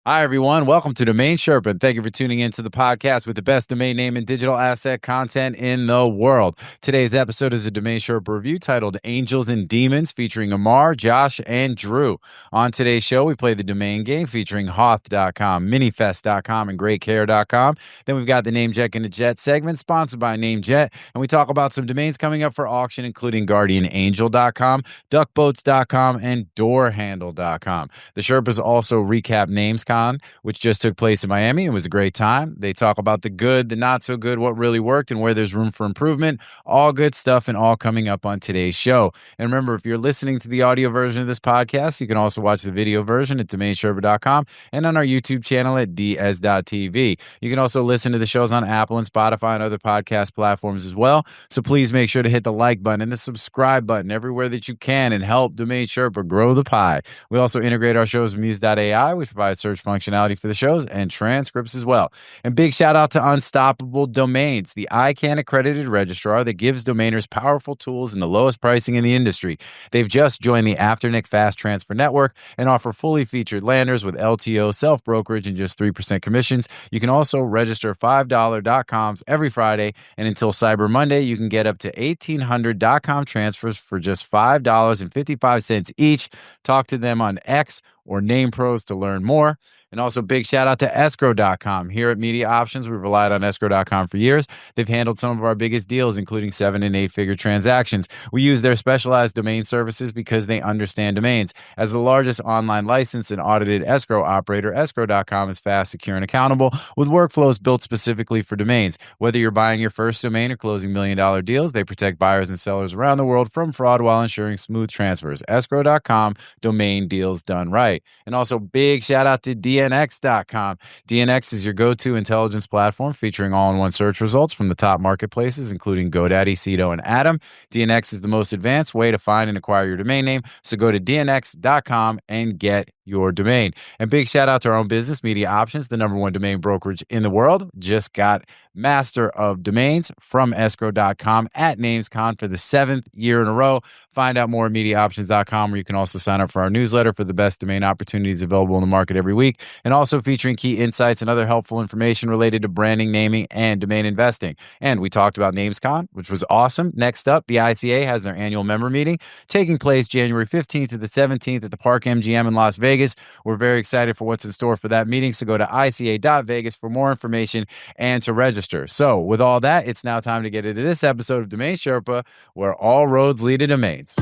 Hi, everyone. Welcome to DomainSherpa, and thank you for tuning into the podcast with the best domain name and digital asset content in the world. Today's episode is a DomainSherpa review titled Angels and Demons, featuring Ammar, Josh, and Drew. On today's show, we play the domain game featuring Hoth.com, MiniFest.com, and GreatCare.com. Then we've got the NameJetGonnaJet segment, sponsored by NameJet, and we talk about some domains coming up for auction, including GuardianAngel.com, DuckBoats.com, and DoorHandle.com. The Sherpas also recap NamesCon, which just took place in Miami. It was a great time. They talk about the good, the not so good, what really worked, and where there's room for improvement. All good stuff and all coming up on today's show. And remember, if you're listening to the audio version of this podcast, you can also watch the video version at DomainSherpa.com and on our YouTube channel at ds.tv. You can also listen to the shows on Apple and Spotify and other podcast platforms as well. So please make sure to hit the like button and the subscribe button everywhere that you can and help DomainSherpa grow the pie. We also integrate our shows with Muse.ai, which provides search functionality for the shows and transcripts as well. And big shout out to Unstoppable Domains, the ICANN accredited registrar that gives domainers powerful tools and the lowest pricing in the industry. They've just joined the Afternic Fast Transfer Network and offer fully featured landers with LTO, self-brokerage, and just 3% commissions. You can also register $5 .coms every Friday, and until Cyber Monday, you can get up to 1,800 .com transfers for just $5.55 each. Talk to them on X or NamePros to learn more. And also big shout out to escrow.com. Here at MediaOptions, we've relied on escrow.com for years. They've handled some of our biggest deals, including 7- and 8-figure transactions. We use their specialized domain services because they understand domains. As the largest online licensed and audited escrow operator, escrow.com is fast, secure, and accountable with workflows built specifically for domains. Whether you're buying your first domain or closing million-dollar deals, they protect buyers and sellers around the world from fraud while ensuring smooth transfers. Escrow.com, domain deals done right. And also big shout out to DNX.com. DNX is your go-to intelligence platform featuring all-in-one search results from the top marketplaces, including GoDaddy, Cedo, and Atom. DNX is the most advanced way to find and acquire your domain name, so go to DNX.com and get your domain. And big shout out to our own business, MediaOptions, the #1 domain brokerage in the world. Just got Master of Domains from escrow.com at NamesCon for the 7th year in a row. Find out more at MediaOptions.com, where you can also sign up for our newsletter for the best domain opportunities available in the market every week, and also featuring key insights and other helpful information related to branding, naming, and domain investing. And we talked about NamesCon, which was awesome. Next up, the ICA has their annual member meeting taking place January 15th to the 17th at the Park MGM in Las Vegas. We're very excited for what's in store for that meeting, so go to ica.vegas for more information and to register. So with all that, it's now time to get into this episode of Domain Sherpa, where all roads lead to domains.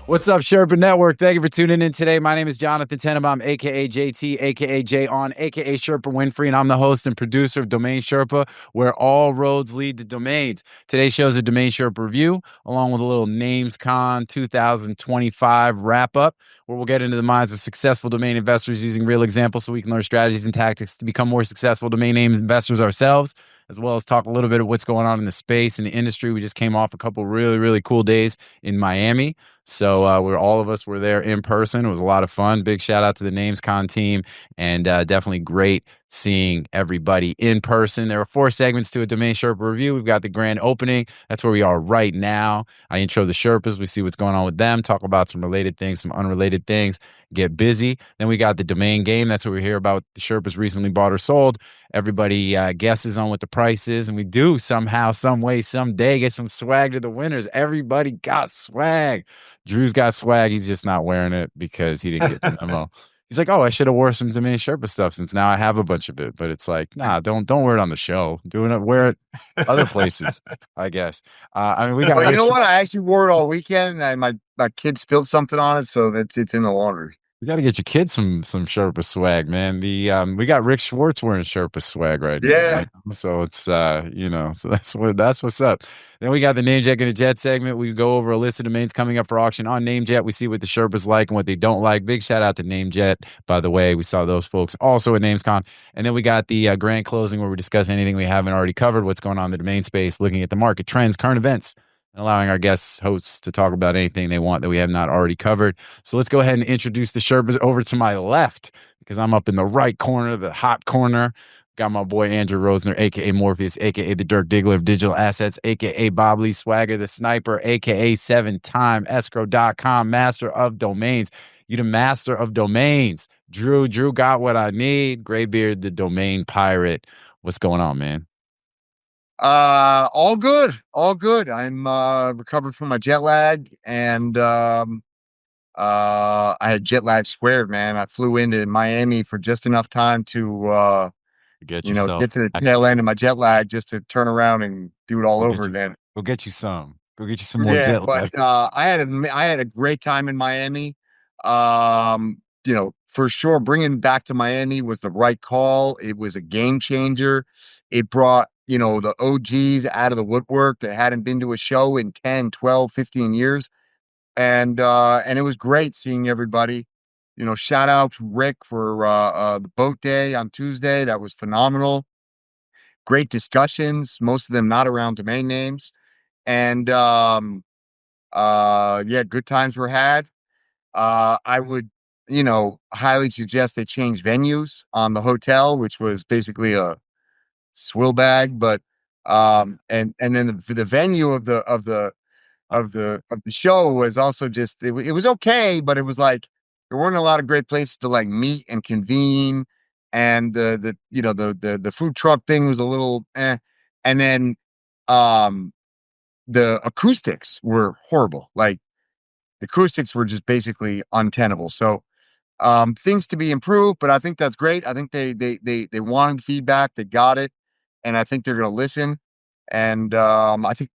What's up, Sherpa Network? Thank you for tuning in today. My name is Jonathan Tenenbaum, a.k.a. JT, a.k.a. Jay On, a.k.a. Sherpa Winfrey, and I'm the host and producer of Domain Sherpa, where all roads lead to domains. Today's show is a Domain Sherpa review, along with a little NamesCon 2025 wrap-up, where we'll get into the minds of successful domain investors using real examples so we can learn strategies and tactics to become more successful domain name investors ourselves, as well as talk a little bit of what's going on in the space and the industry. We just came off a couple really, really cool days in Miami. So all of us were there in person. It was a lot of fun. Big shout out to the NamesCon team, and definitely great seeing everybody in person. There are 4 segments to a Domain Sherpa review. We've got the grand opening. That's where we are right now. I intro the Sherpas. We see what's going on with them, talk about some related things, some unrelated things, get busy. Then we got the domain game. That's where we hear about the Sherpas recently bought or sold. Everybody guesses on what the price is, and we do somehow, some way, someday get some swag to the winners. Everybody got swag. Drew's got swag. He's just not wearing it because he didn't get the memo. He's like, oh, I should have wore some Domain Sherpa stuff since now I have a bunch of it. But it's like, nah, don't wear it on the show. Wear it other places, I guess. I mean, we got. Well, you know what? I actually wore it all weekend, and my kid spilled something on it, so it's in the laundry. You got to get your kids some Sherpa swag, man. We got Rick Schwartz wearing Sherpa swag right now. Yeah. Right? So it's so that's what's up. Then we got the NameJetGonnaJet segment. We go over a list of domains coming up for auction on NameJet. We see what the Sherpas like and what they don't like. Big shout out to NameJet, by the way. We saw those folks also at NamesCon. And then we got the grand closing where we discuss anything we haven't already covered, what's going on in the domain space, looking at the market trends, current events. and allowing our guests hosts to talk about anything they want that we have not already covered. So let's go ahead and introduce the Sherpas over to my left because I'm up in the right corner, the hot corner. Got my boy Andrew Rosner, aka Morpheus, aka the Dirk Diggler of digital assets, aka Bob Lee Swagger, the sniper, aka 7-time escrow.com master of domains. You the master of domains. Drew got what I need. Graybeard, the domain pirate. What's going on, man? All good, all good. I'm recovered from my jet lag, and I had jet lag squared, man. I flew into Miami for just enough time to Get yourself. get to the tail end of my jet lag just to turn around and do it all Go over get you. again. Go get you some. Go get you some more Yeah, jet but lag. I had a great time in Miami. For sure, bringing back to Miami was the right call. It was a game changer. It brought, the OGs out of the woodwork that hadn't been to a show in 10, 12, 15 years. And it was great seeing everybody. Shout out to Rick for the boat day on Tuesday. That was phenomenal. Great discussions, most of them not around domain names. And yeah, good times were had. I would, highly suggest they change venues on the hotel, which was basically a swill bag. But and then the venue of the show was also just it was okay, but it was like there weren't a lot of great places to like meet and convene, and the food truck thing was a little and then um the acoustics were horrible. Like the acoustics were just basically untenable. So things to be improved, but I think that's great. I think they wanted feedback, they got it, and I think they're going to listen. And I think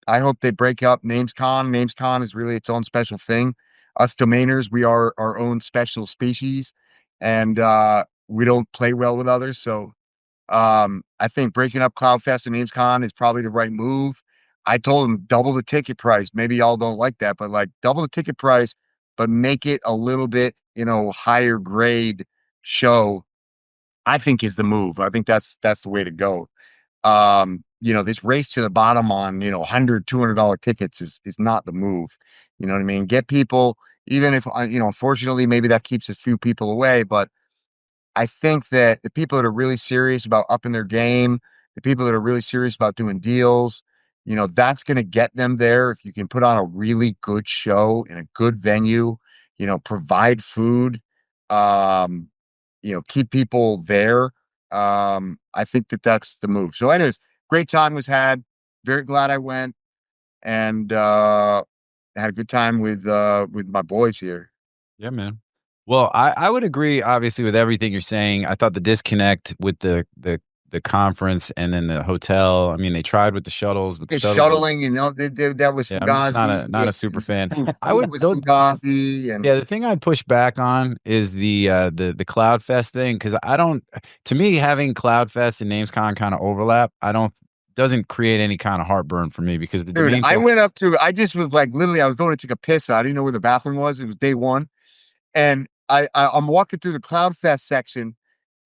I hope they break up NamesCon. NamesCon is really its own special thing. Us domainers, we are our own special species, and we don't play well with others. So I think breaking up CloudFest and NamesCon is probably the right move. I told them double the ticket price. Maybe y'all don't like that, but like double the ticket price, but make it a little bit, higher grade show. I think is the move. I think that's the way to go. This race to the bottom on, $100, $200 tickets is not the move. You know what I mean? Get people, even if, unfortunately, maybe that keeps a few people away, but I think that the people that are really serious about upping their game, the people that are really serious about doing deals, that's going to get them there. If you can put on a really good show in a good venue, provide food, um, keep people there. I think that that's the move. So anyways, great time was had. Very glad I went, and had a good time with my boys here. Yeah, man. Well, I would agree, obviously, with everything you're saying. I thought the disconnect with the conference and then the hotel. I mean, they tried with the shuttles, but the It's shuttles. shuttling, that was Yeah, I'm just Fugazi. not a super fan. I Food would. was Fugazi, and Yeah, the thing I'd push back on is the CloudFest thing because I don't. To me, having CloudFest and NamesCon kind of overlap, I don't doesn't create any kind of heartburn for me because the dude, domain folks. I just was like, literally, I was going to take a piss. I didn't know where the bathroom was. It was day one, and I'm walking through the CloudFest section,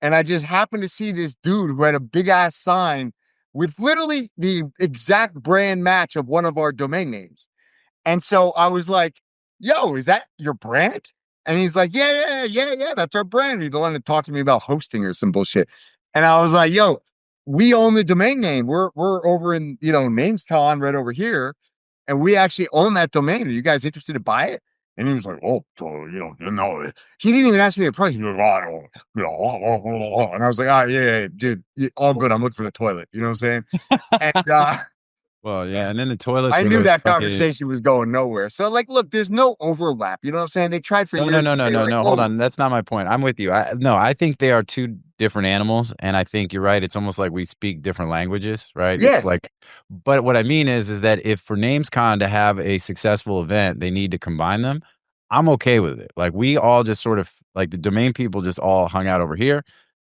and I just happened to see this dude who had a big ass sign with literally the exact brand match of one of our domain names. And so I was like, yo, is that your brand? And he's like, yeah, that's our brand. He's the one that talked to me about hosting or some bullshit. And I was like, yo, we own the domain name. We're over in, NamesCon right over here. And we actually own that domain. Are you guys interested to buy it? And he was like, oh, so, no. He didn't even ask me the price. He was like, and I was like, yeah, dude, all good. I'm looking for the toilet. You know what I'm saying? And Well, yeah, and then the toilets I were knew those that fucking. conversation was going nowhere. So, like, look, there's no overlap. You know what I'm saying? They tried for No, no, years no, to no, say, no, like, no. Hold oh, on. That's not my point. I'm with you. I think they are two different animals, and I think you're right. It's almost like we speak different languages, right? It's yes. like, but what I mean is that if for NamesCon to have a successful event, they need to combine them. I'm okay with it. Like we all just sort of like the domain people just all hung out over here,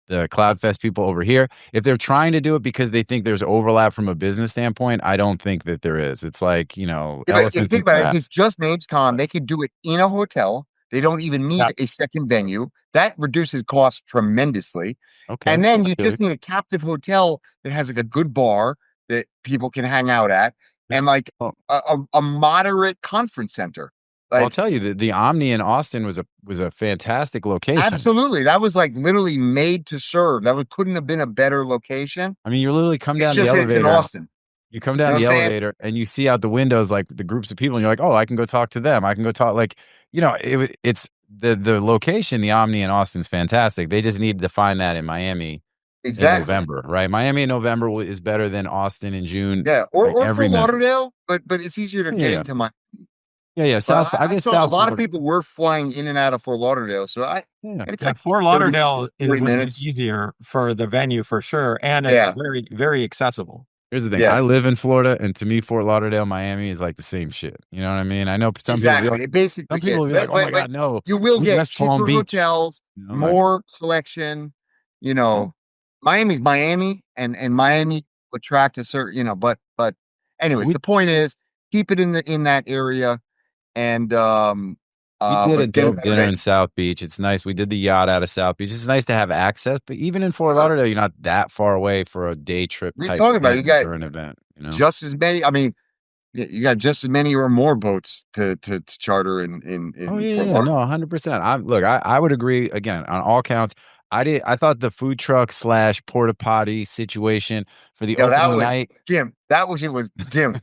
the CloudFest people over here. If they're trying to do it because they think there's overlap from a business standpoint, I don't think that there is. It's like, Yeah, but if you elephants think and about it, if it's crabs. just NamesCon, they could do it in a hotel. They don't even Yeah. need a second venue. That reduces costs tremendously. Okay. And then I you feel you. just need a captive hotel that has like a good bar that people can hang out at. and like Well, a moderate conference center. I'll Like tell you that the Omni in Austin was a fantastic location. absolutely, that was like literally made to serve. Couldn't have been a better location. I mean, you literally come It's down the just it's in elevator. Austin. You come You know down what the I'm saying? elevator and you see out the windows like the groups of people, and you're like, oh, I can go talk to them. I can go talk. Like, it's the location. The Omni in Austin's fantastic. They just needed to find that in Miami in Exactly. November, right? Miami in November is better than Austin in June. Yeah, Like or every Fort measure. Lauderdale, but it's easier to Yeah, get yeah, into my. yeah, yeah. But South. I I guess saw a South lot of Florida. people were flying in and out of Fort Lauderdale, so Yeah, and it's Yeah, like Fort 30, Lauderdale 40 would be minutes. easier for the venue for sure, and it's Yeah, very, very accessible. here's the thing. I yes, live in Florida, and to me, Fort Lauderdale, Miami is like the same shit. You know what I mean? I know some people be exactly. like, It basically some people is, will be like, oh my but god, no, you will we get West Palm cheaper Beach. hotels, You know, like, more selection. You oh, know, Miami's Miami, and Miami will attract a certain, but anyways, we the point is keep it in that area, and We did a but get a dope better dinner in venue. South Beach. It's nice. We did the yacht out of South Beach. It's nice to have access, but even in Fort Sure. Lauderdale, you're not that far away for a day trip What are you type talking about? You thing got or an event, you know? just as many. I mean, you got just as many or more boats to charter Oh in yeah, Fort yeah, no, Lauderdale. 100%. I would agree again on all counts. I thought the food truck slash porta potty situation for the Yeah, that opening was night. Kim. That was it was Kim.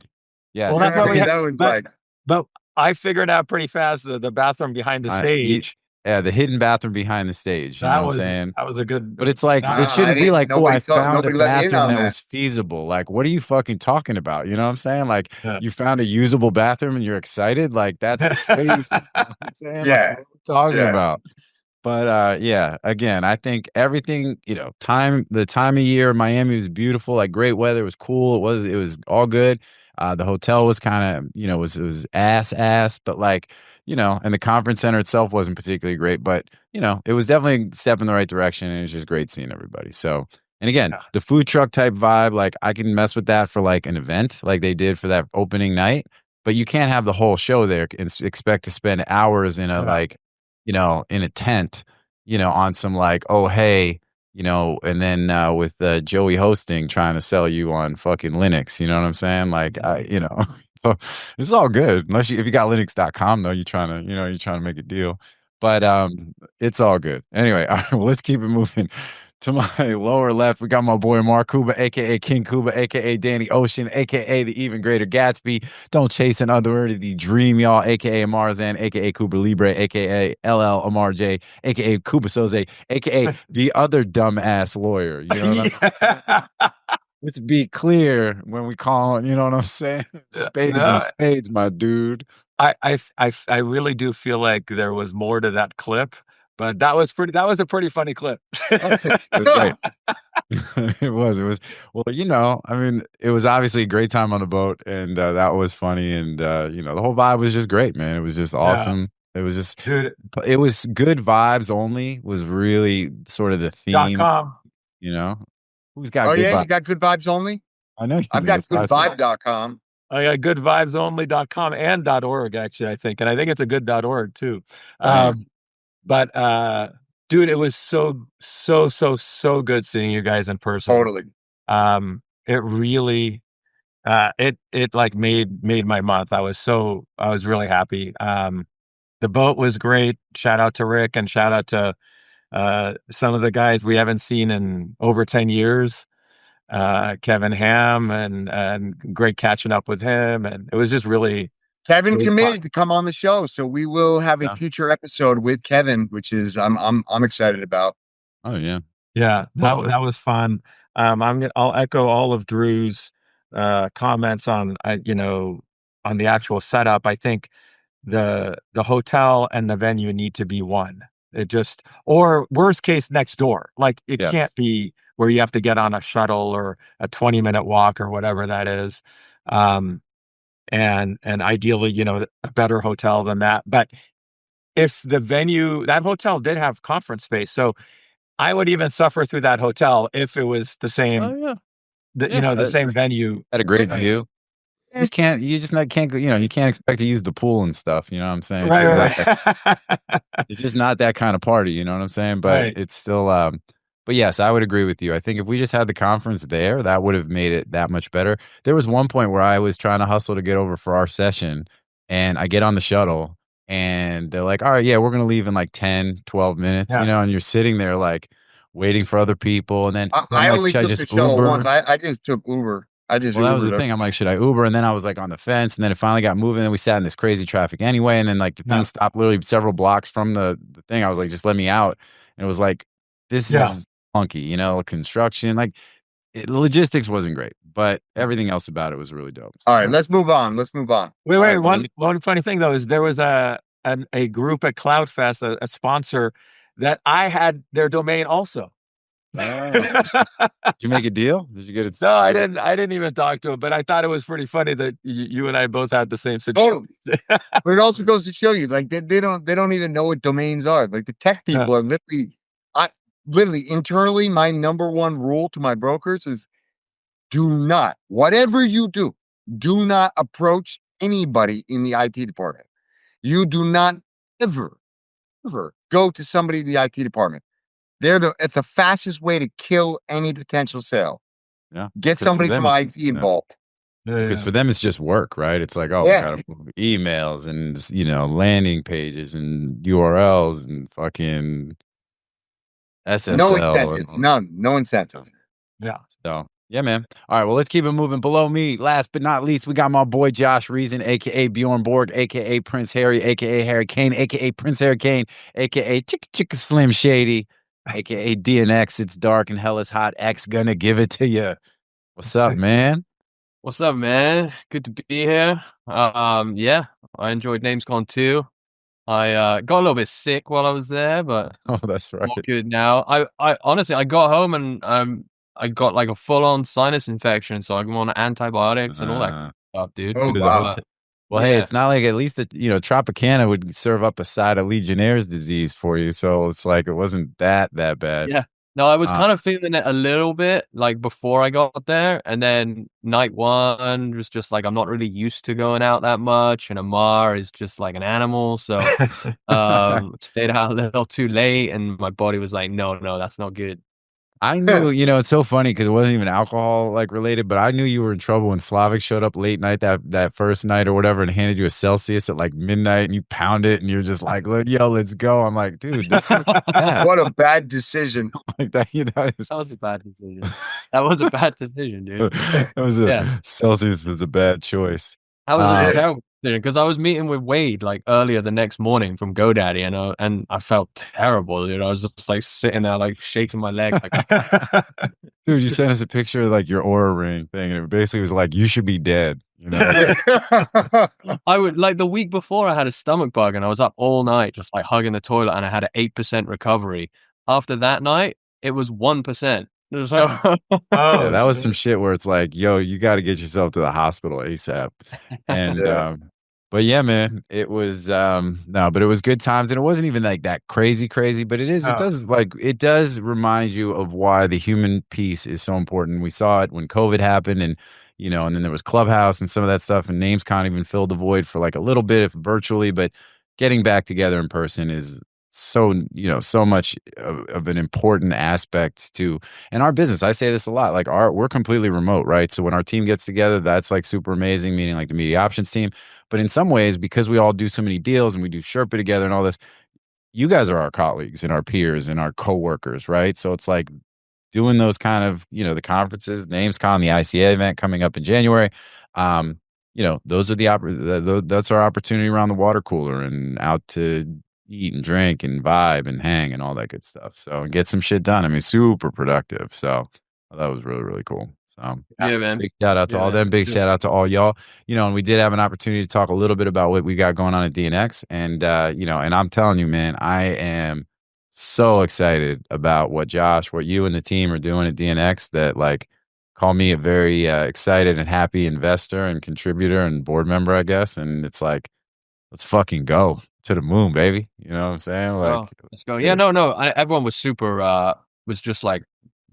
Well, Yes, that's I why we mean, had, that was but like, but I figured out pretty fast the bathroom behind the I e- stage. yeah, the hidden bathroom behind the stage. You know That what I'm was saying? that was a good. But it's like, That it was I shouldn't be didn't. like, "Oh, I found a Nobody let me in bathroom on that that. was feasible." Like, what are you fucking talking about? You know what I'm saying? Like, yeah. you found a usable bathroom and you're excited? Like, that's crazy. You know what I'm saying? Like, Yeah, what are we talking yeah. about? But yeah, again, I think everything, the time of year, Miami was beautiful, like great weather, it was cool. It was all good. The hotel was kind of, it was ass, but like, and the conference center itself wasn't particularly great, but it was definitely a step in the right direction, and it's just great seeing everybody. So, and again, Yeah. the food truck type vibe, like I can mess with that for like an event, like they did for that opening night, but you can't have the whole show there and expect to spend hours in a Yeah. like in a tent, on some like, oh, hey, and then with Joey hosting, trying to sell you on fucking Linux. You know what I'm saying? Like, so it's all good. Unless if you got Linux.com though, you're trying to make a deal. But it's all good. Anyway, all right, well, let's keep it moving. To my lower left, we got my boy Mark Cuba, aka King Cuba, aka Danny Ocean, aka the even greater Gatsby. Don't chase an otherworldly dream, y'all, aka Marzan, aka Cuba Libre, aka LL Ammar J, aka Cuba Soze, aka the other dumbass lawyer. You know what I'm saying? Let's be clear when we call, you know what I'm saying? Spades and No, spades, my dude. I really do feel like there was more to that clip, but that was pretty. That was a pretty funny clip. Oh, it was great. It was well, I mean, it was obviously a great time on the boat, and that was funny, and the whole vibe was just great, man. It was just Yeah, awesome. dude. It was good vibes only was really sort of the theme, .com. you know. Who's got Oh good yeah, vibes? you got good vibes only. I know you I've do. got That's why I said, goodvibe.com. I got goodvibesonly.com and .org actually, I think, and I think it's a good .org too. damn. But dude, it was so good seeing you guys in person. Totally. It really it like made my month. I was really happy. The boat was great. Shout out to Rick and shout out to some of the guys we haven't seen in over 10 years. Kevin Ham and great catching up with him, and it was just really Kevin really fun. committed to come on the show, so we will have a Yeah. future episode with Kevin, which is I'm excited about. Oh yeah. Yeah, Well, that was fun. I'll echo all of Drew's comments on on the actual setup. I think the hotel and the venue need to be one. It just or worst case next door. Like it yes. can't be where you have to get on a shuttle or a 20-minute walk or whatever that is. And ideally, a better hotel than that. But if the venue, that hotel did have conference space, so I would even suffer through that hotel if it was the Oh same, yeah. Yeah. the same venue. Had a great view. You just not can't go, you can't expect to use the pool and stuff, you know what I'm saying? It's just not that Right. it's just not that kind of party, you know what I'm saying? But Right. it's still But yes, I would agree with you. I think if we just had the conference there, that would have made it that much better. There was one point where I was trying to hustle to get over for our session, and I get on the shuttle, and they're like, all right, yeah, we're going to leave in like 10, 12 minutes, Yeah. and you're sitting there like waiting for other people. And then I'm I like, only should I took the just shuttle Uber? once. I just took Uber. I just Well, that was the Ubered. thing. I'm like, should I Uber? And then I was like on the fence, and then it finally got moving. And we sat in this crazy traffic anyway. And then like the thing stopped literally several blocks from the thing. I was like, just let me out. And it was like, this is funky, construction. Like logistics wasn't great, but everything else about it was really dope. So. All right, let's move on. Let's move on. Wait, All wait. right, One funny thing though is there was a group at CloudFest, a sponsor that I had their domain also. Did you make a deal? Did you get it? No, I didn't. I didn't even talk to him, but I thought it was pretty funny that you and I both had the same situation. But it also goes to show you, like they don't even know what domains are. Like the tech people are literally internally. My number one rule to my brokers is: do not, whatever you do not approach anybody in the IT department. You do not ever go to somebody in the IT department. It's the fastest way to kill any potential sale. Yeah. Get somebody from IT involved. Because for them, it's just work, right? It's like, we got to emails and, landing pages and URLs and fucking SSL. No incentive. None. No incentive. Yeah. So, yeah, man. All right. Well, let's keep it moving. Below me, last but not least, we got my boy Josh Reason, a.k.a. Bjorn Borg, a.k.a. Prince Harry, a.k.a. Harry Kane, a.k.a. Prince Harry Kane, a.k.a. Chicka Slim Shady, a.k.a. DNX. It's dark and hell is hot. X gonna give it to you. What's up, man? What's up, man? Good to be here. Yeah, I enjoyed NamesCon too. I got a little bit sick while I was there, but that's right. all good now. I honestly, I got home and I got like a full-on sinus infection, so I'm on antibiotics and all that stuff, dude. Oh, wow. Well, hey, it's not like at least that Tropicana would serve up a side of Legionnaire's disease for you, so it's like it wasn't that bad. Yeah. No, I was kind of feeling it a little bit like before I got there, and then night one was just like I'm not really used to going out that much, and Ammar is just like an animal, so stayed out a little too late, and my body was like, no, that's not good. I knew, it's so funny because it wasn't even alcohol like related, but I knew you were in trouble when Slavic showed up late night that first night or whatever and handed you a Celsius at like midnight and you pound it and you're just like, yo, let's go. I'm like, dude, this is bad. What a bad decision. Like that, That was a bad decision. That was a bad decision, dude. Celsius was a bad choice. That was a terrible decision because I was meeting with Wade like earlier the next morning from GoDaddy, and I felt terrible, dude. I was just like sitting there like shaking my leg. Like, dude, you sent us a picture of like your Aura ring thing, and it basically was like you should be dead. I would like the week before I had a stomach bug and I was up all night just like hugging the toilet and I had an 8% recovery. After that night, it was 1%. Yeah, that was some shit where it's like, yo, you got to get yourself to the hospital ASAP. And but yeah, man, it was but it was good times, and it wasn't even like that crazy, but it does remind you of why the human piece is so important. We saw it when COVID happened, and and then there was Clubhouse and some of that stuff, and NamesCon even filled the void for like a little bit virtually, but getting back together in person is so much of an important aspect to and our business. I say this a lot, like we're completely remote, right? So when our team gets together, that's like super amazing, meaning like the MediaOptions team. But in some ways, because we all do so many deals and we do Sherpa together and all this, you guys are our colleagues and our peers and our coworkers, right? So it's like doing those kind of the conferences, NamesCon, the ICA event coming up in January. Those are that's our opportunity around the water cooler and out to eat and drink and vibe and hang and all that good stuff. So get some shit done. I mean, super productive. So that was really, really cool. So yeah, man. Big shout out to all them. Big shout out to all y'all. And we did have an opportunity to talk a little bit about what we got going on at DNX. And and I'm telling you, man, I am so excited about what you and the team are doing at DNX that like call me a very excited and happy investor and contributor and board member, I guess. And it's like, let's fucking go to the moon, baby. You know what I'm saying? Like, let's go. Yeah, no. Everyone was super, was just like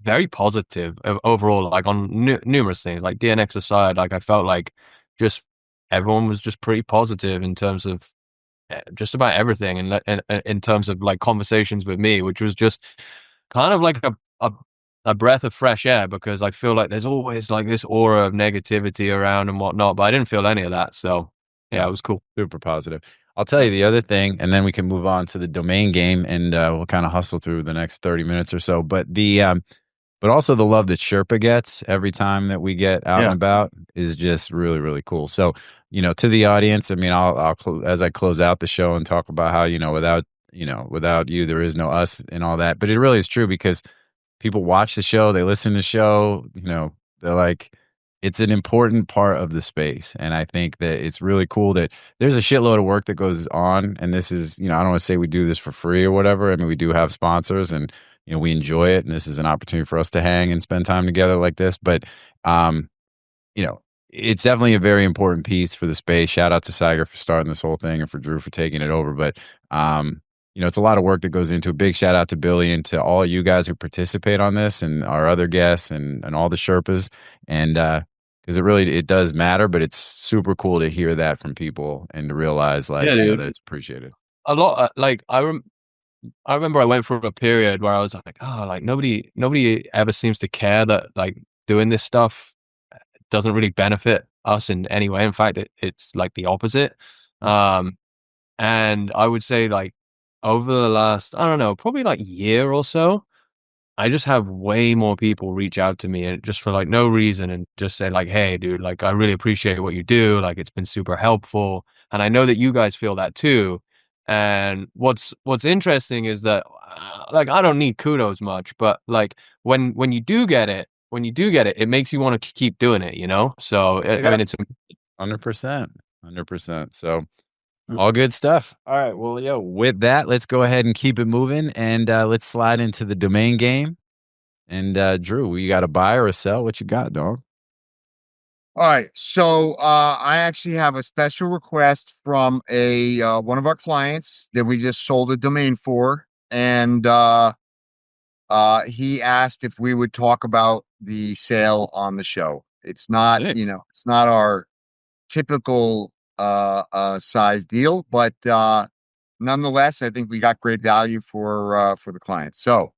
very positive overall, like on numerous things, like DNX aside. Like I felt like just everyone was just pretty positive in terms of just about everything, and in terms of like conversations with me, which was just kind of like a breath of fresh air, because I feel like there's always like this aura of negativity around and whatnot, but I didn't feel any of that. So yeah, it was cool. Super positive. I'll tell you the other thing, and then we can move on to the domain game, and we'll kind of hustle through the next 30 minutes or so. But but also the love that Sherpa gets every time that we get out and about is just really, really cool. So, to the audience, I mean, I'll as I close out the show and talk about how, without you, there is no us and all that. But it really is true, because people watch the show, they listen to the show, they're like, it's an important part of the space. And I think that it's really cool that there's a shitload of work that goes on. And this is, I don't want to say we do this for free or whatever. I mean, we do have sponsors, and, we enjoy it. And this is an opportunity for us to hang and spend time together like this. But, it's definitely a very important piece for the space. Shout out to Saiger for starting this whole thing, and for Drew for taking it over. But, it's a lot of work that goes into a big shout out to Billy and to all you guys who participate on this, and our other guests, and all the Sherpas. And, because it does matter, but it's super cool to hear that from people and to realize that it's appreciated. A lot. I remember I went through a period where I was like, oh, like nobody ever seems to care that like doing this stuff doesn't really benefit us in any way. In fact, it's like the opposite. And I would say, like, over the last, I don't know, probably like year or so, I just have way more people reach out to me, and just for like no reason, and just say like, hey dude, like I really appreciate what you do. Like, it's been super helpful. And I know that you guys feel that too. And what's interesting is that like, I don't need kudos much, but like when you do get it, it makes you want to keep doing it, So I mean, it's 100%. So all good stuff. All right. Well, with that, let's go ahead and keep it moving, and let's slide into the domain game. And Drew, you got a buy or a sell? What you got, dog? All right. So I actually have a special request from one of our clients that we just sold a domain for. And he asked if we would talk about the sale on the show. It's not, it's not our typical size deal, but nonetheless, I think we got great value for the client. So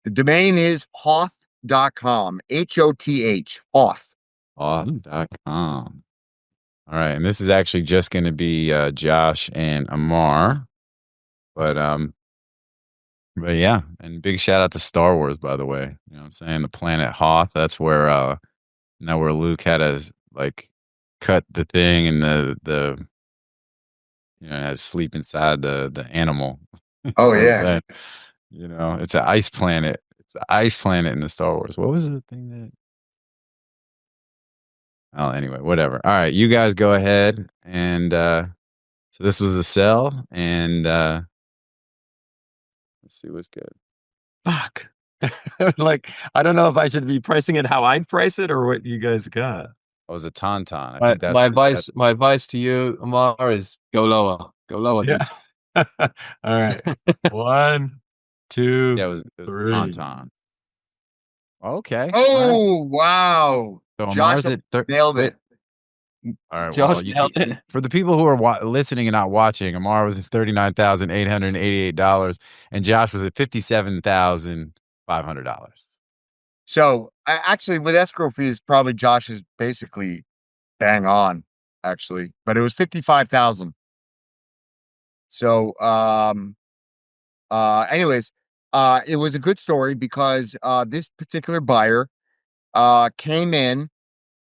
the domain is hoth.com, Hoth, Hoth. Hoth.com. All right. And this is actually just going to be Josh and Ammar. But yeah, and big shout out to Star Wars, by the way. You know what I'm saying? The planet Hoth, that's where Luke had to like cut the thing, and the has sleep inside the animal. Oh yeah. It's an ice planet. It's an ice planet in the Star Wars. What was the thing that Oh, anyway, whatever. All right, you guys go ahead. And so this was a sell, and let's see what's good. Fuck. Like, I don't know if I should be pricing it how I'd price it or what you guys got. It was a tauntaun. My advice to you, Ammar, is go lower. Go lower. Yeah. All right. 1, 2, Yeah, it was 3. tauntaun. Okay. Oh, wow. So Josh Ammar's at nailed it. All right. Josh nailed it. For the people who are listening and not watching, Ammar was at $39,888, and Josh was at $57,500. So actually, with escrow fees, probably Josh is basically bang on, actually, but it was 55,000. So, anyways, it was a good story because this particular buyer came in.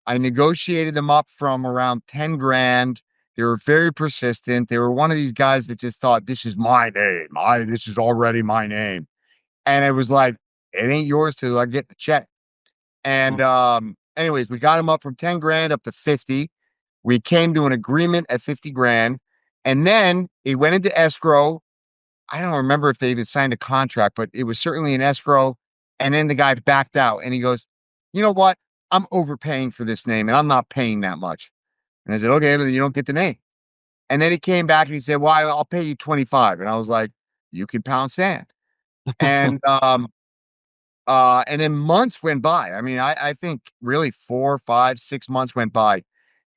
I negotiated them up from around 10 grand. They were very persistent. They were one of these guys that just thought, this is my name. This is already my name. And it was like, it ain't yours till I get the check. And anyways, we got him up from 10 grand up to 50. We came to an agreement at 50 grand. And then it went into escrow. I don't remember if they even signed a contract, but it was certainly an escrow. And then the guy backed out and he goes, you know what? I'm overpaying for this name and I'm not paying that much. And I said, okay, but you don't get the name. And then he came back and he said, well, I'll pay you 25. And I was like, you can pound sand. And then months went by. I mean, I think really 4, 5, 6 months went by.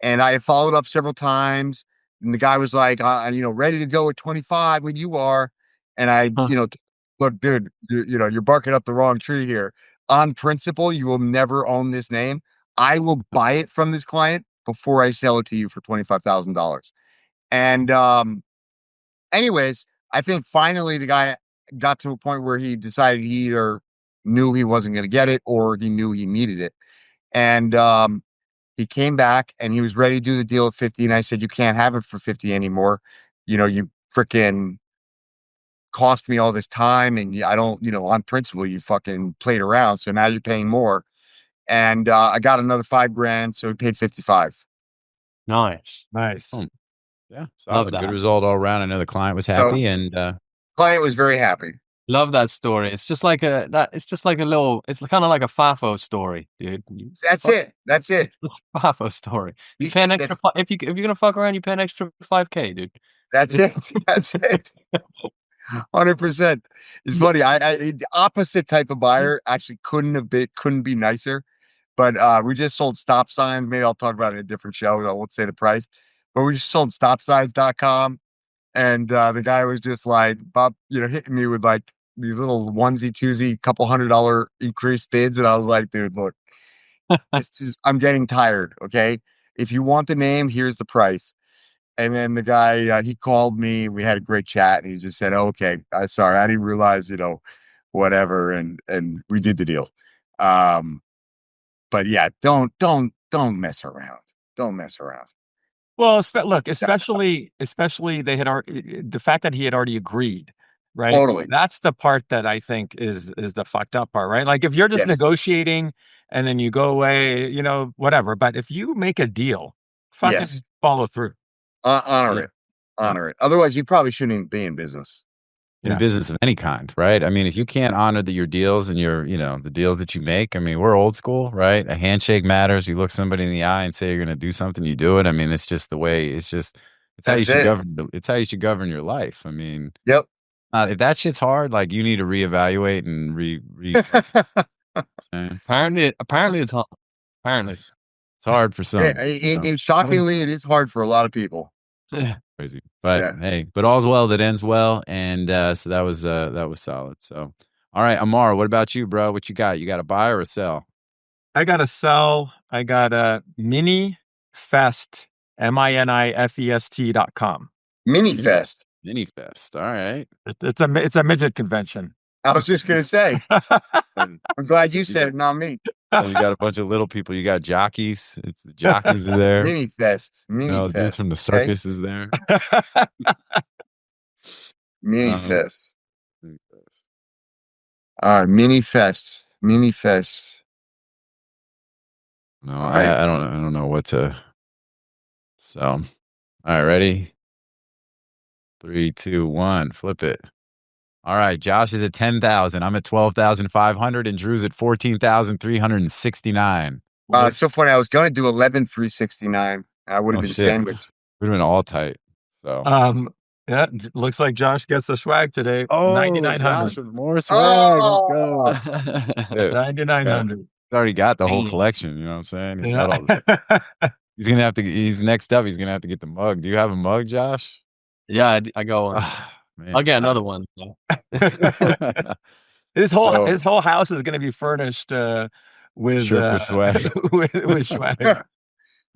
And I followed up several times. And the guy was like, ready to go at 25 when you are. And I, look, dude, you're barking up the wrong tree here. On principle, you will never own this name. I will buy it from this client before I sell it to you for $25,000. And anyways, I think finally the guy got to a point where he decided he either knew he wasn't going to get it or he knew he needed it. And he came back and he was ready to do the deal at 50. And I said, you can't have it for 50 anymore. You freaking cost me all this time and I don't, on principle, you fucking played around. So now you're paying more. And I got another $5,000. So he paid 55. Nice. Nice. Yeah. Love Solid. that. Good result all around. I know the client was happy and Client was very happy. Love that story. It's just like it's kind of like a FAFO story, dude. That's it. That's it. It's a FAFO story. You pay an extra, if you're going to fuck around, you pay an extra $5K, dude. That's it. That's it. 100%. It's funny. I the opposite type of buyer actually couldn't be nicer. But we just sold stop signs. Maybe I'll talk about it in a different show. I won't say the price. But we just sold stopsigns.com. And the guy was just like, Bob, hitting me with like these little onesie, twosie, couple $100 increased bids. And I was like, dude, look, I'm getting tired. Okay. If you want the name, here's the price. And then the guy, he called me. We had a great chat. And he just said, oh, okay, sorry, I didn't realize, whatever. And we did the deal. But yeah, don't mess around. Don't mess around. Well, look, especially they had the fact that he had already agreed, right? Totally. That's the part that I think is the fucked up part, right? Like if you're just negotiating and then you go away, whatever. But if you make a deal, fucking follow through. Honor it. Otherwise, you probably shouldn't even be in business. In business of any kind, right? I mean, if you can't honor your deals and the deals that you make, I mean, we're old school, right? A handshake matters. You look somebody in the eye and say you're going to do something, you do it. I mean, it's just the way. It's how you should govern. It's how you should govern your life. I mean, yep. If that shit's hard, like you need to reevaluate and Apparently, it's hard. Apparently, it's hard for some. Shockingly, it is hard for a lot of people. Yeah. Crazy, but hey, but all's well that ends well, and so that was solid. So, all right, Ammar, what about you, bro? What you got? You got a buy or a sell? I got a sell. I got a MiniFest, MiniFest.com. MiniFest. All right. It's a midget convention. I was just gonna say. I'm glad you said it, not me. So you got a bunch of little people. You got jockeys. It's the jockeys are there. MiniFest. Dudes from the circus is there. MiniFest. All right, MiniFest. No, I don't know what to. So, all right, ready? 3, 2, 1, flip it. All right, Josh is at 10,000. I'm at 12,500, and Drew's at 14,369. It's so funny. I was going to do 11,369. I would have been sandwiched. Would have been all tight. So, yeah, looks like Josh gets the swag today. 9,900. More swag. Let's go. 9,900. He's already got the whole collection. You know what I'm saying? Yeah. He's gonna have to. He's next up. He's gonna have to get the mug. Do you have a mug, Josh? Yeah, I got one. I'll get another one. His whole house is going to be furnished with swag. with swag.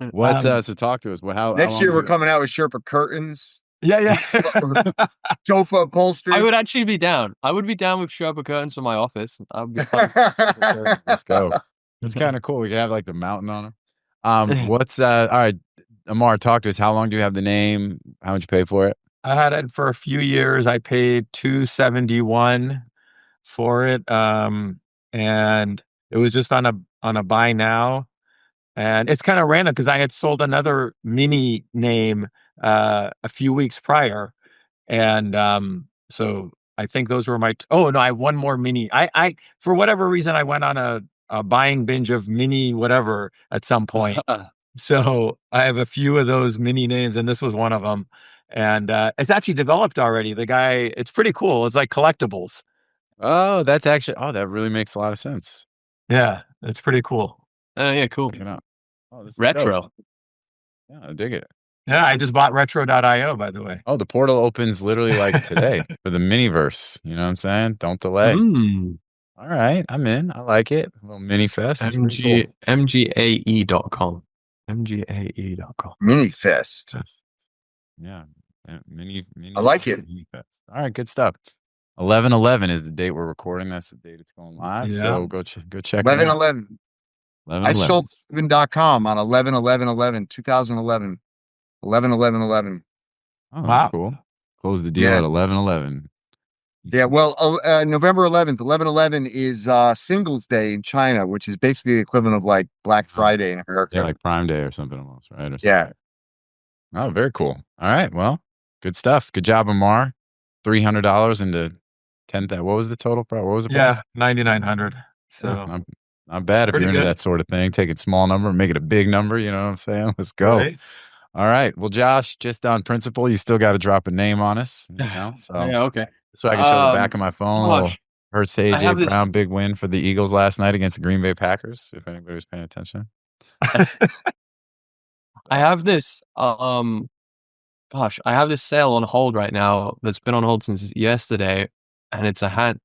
What's so talk to us? Well, next year we're coming out with Sherpa curtains. Yeah. Sofa upholstery. I would actually be down. I would be down with Sherpa curtains for my office. I would be Let's go. It's kind of cool. We can have like the mountain on them. What's all right, Ammar, talk to us. How long do you have the name? How much you pay for it? I had it for a few years. I paid $271 for it, and it was just on a buy now. And it's kind of random because I had sold another mini name a few weeks prior, and so I think those were my. Oh no, I have one more mini. I for whatever reason I went on a buying binge of mini whatever at some point. So I have a few of those mini names, and this was one of them. And it's actually developed already. The guy, it's pretty cool. It's like collectibles. Oh, that's actually. Oh, that really makes a lot of sense. Yeah, it's pretty cool. Yeah, cool. Check it out. Oh, this is retro. dope. Yeah, I dig it. Yeah, I just bought retro.io, by the way. Oh, the portal opens literally like today for the miniverse. You know what I'm saying? Don't delay. All right, I'm in. I like it. A little MiniFest. It's pretty cool. MGAE.com. MGAE.com. MiniFest. Yeah. Mini I like it. MiniFest. All right, good stuff. 11/11 is the date we're recording. That's the date it's going live. Yeah. So go check. 11/11. 11/11. I sold even.com on 11/11/11, 2011. 11/11/11. Oh, Wow. that's cool. Close the deal Yeah. at 11/11. Yeah, well, November 11th, 11/11 is Singles Day in China, which is basically the equivalent of like Black Friday in America. Yeah, like Prime Day or something almost, right? Or something. Yeah. Oh, very cool. All right. Well, good stuff. Good job, Ammar. $300 into 10,000. What was the total price? What was the price? Yeah, 9,900. So Yeah, not bad if pretty you're into good. that sort of thing. Take a small number, make it a big number. You know what I'm saying? Let's go. Right? All right. Well, Josh, just on principle, you still got to drop a name on us. You know? So Yeah, okay. so I can show the back of my phone. gosh, Hurts I have AJ this- Brown, big win for the Eagles last night against the Green Bay Packers, if anybody was paying attention. I have this I have this sale on hold right now that's been on hold since yesterday, and it's a hand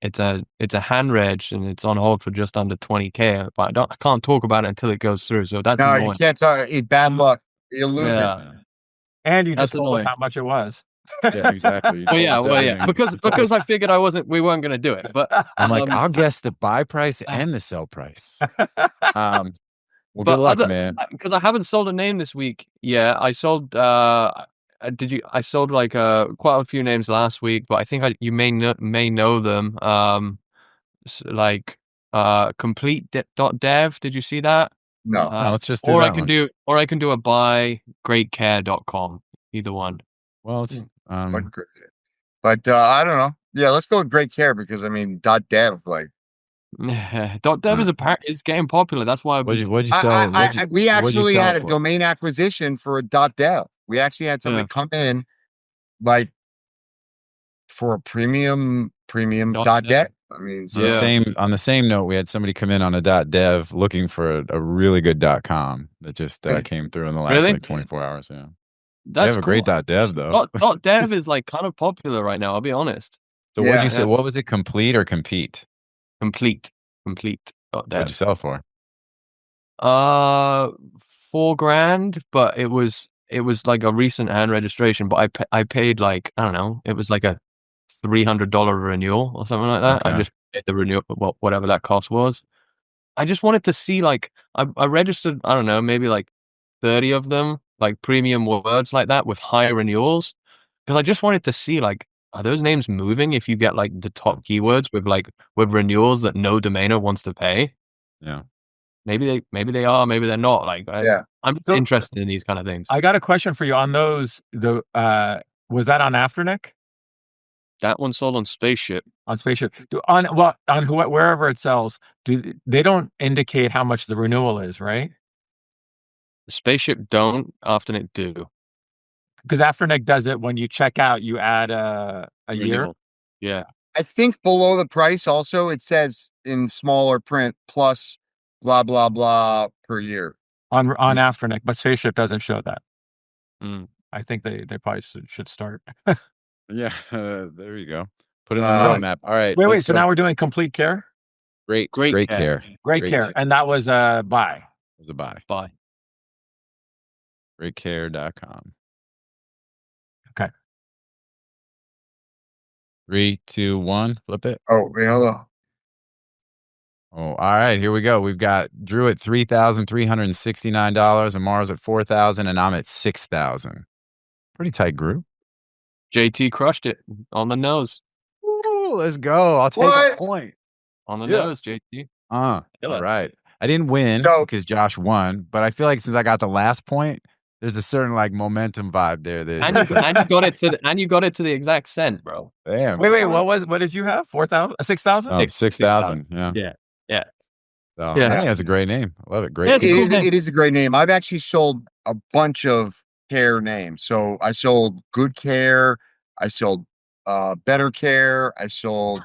reg, and it's on hold for just under 20K. But I can't talk about it until it goes through. So that's No, annoying. you can't talk. Bad luck. You'll lose it. Yeah. And you just That's told us annoying. how much it was. Yeah, exactly. Well, yeah. Because I figured we weren't gonna do it. But I'm like, I'll guess the buy price and the sell price. Well, But good luck, man. because I haven't sold a name this week. Yeah, I sold. I sold like quite a few names last week, but I think you may know them. Like complete.dev. Did you see that? No. Let's just do or that I can one. do I can do a buy GreatCare.com. Either one. Well, it's But I don't know. Yeah, let's go with GreatCare because I mean .dev like .dev is getting popular. That's why what'd you sell? we actually had a for? domain acquisition for a .dev. We actually had somebody come in like for a premium .dev. I mean, so On the same note, we had somebody come in on a .dev looking for a really good .com that just came through in the last like 24 hours. Yeah, they have a great .dev though. .dev is like kind of popular right now. I'll be honest. So what'd you say? What was it? Complete or compete? Complete. What'd you sell for? $4,000, but it was like a recent hand registration. But I paid like, I don't know, it was like a $300 renewal or something like that. Okay. I just paid the renewal, whatever that cost was. I just wanted to see like I registered, I don't know, maybe like 30 of them, like premium words like that with high renewals, because I just wanted to see like, are those names moving if you get like the top keywords with renewals that no domainer wants to pay? Yeah. Maybe they are, maybe they're not. Like I'm just interested in these kind of things. I got a question for you on those. Was that on Afternic? That one sold on Spaceship. On Spaceship. Wherever it sells, they don't indicate how much the renewal is, right? Spaceship don't, Afternic do. Because Afternic does it when you check out, you add a year. Yeah. I think below the price also it says in smaller print plus blah blah blah per year on Afternic, but Spaceship doesn't show that. I think they probably should start. Yeah, there you go. Put it on the roadmap. All right. Wait. So now we're doing Complete Care. Great care. GreatCare, and that was a buy. It was a buy. Buy. GreatCare.com. Okay. 3, 2, 1. Flip it. Oh, hello. Oh, all right. Here we go. We've got Drew at $3,369, and Mars at $4,000, and I'm at $6,000. Pretty tight group. JT crushed it on the nose. Ooh, let's go. I'll take a point. On the nose, JT. All right. I didn't win because Josh won, but I feel like since I got the last point, there's a certain like momentum vibe there. And you got it to the exact cent, bro. Damn. Wait. What did you have? 4,000? 6,000? Oh, 6,000. Yeah. So, I think that's a great name. I love it. Great. It is a great name. I've actually sold a bunch of care names. So I sold Good Care. I sold Better Care. I sold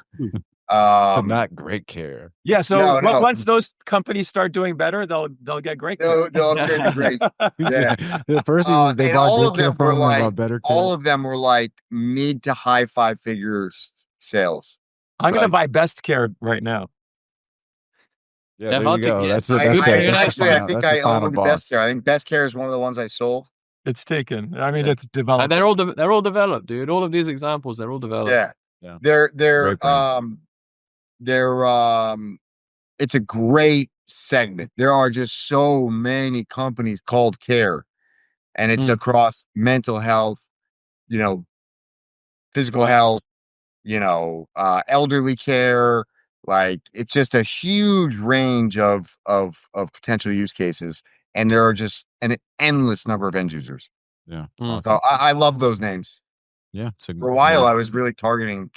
Not GreatCare. Yeah, so No, no. once those companies start doing better, they'll get great care. They'll upgrade to great. Yeah. The first thing was they And bought all of GreatCare them were from them like, about better care. all of them were like mid to high 5-figure sales. I'm gonna buy Best Care right now. Yeah, They're there hard you to go. get. That's I the think final, I final own boss. Best Care. I think Best Care is one of the ones I sold. It's taken. I mean, Yeah. it's developed. And they're all developed, dude. All of these examples, they're all developed. Yeah. Yeah. They're Great brands. it's a great segment. There are just so many companies called Care, and it's across mental health, you know, physical health, you know, elderly care. Like, it's just a huge range of potential use cases, and there are just an endless number of end users. Yeah. Mm. Awesome. So I love those names. Yeah. For a while, I was really targeting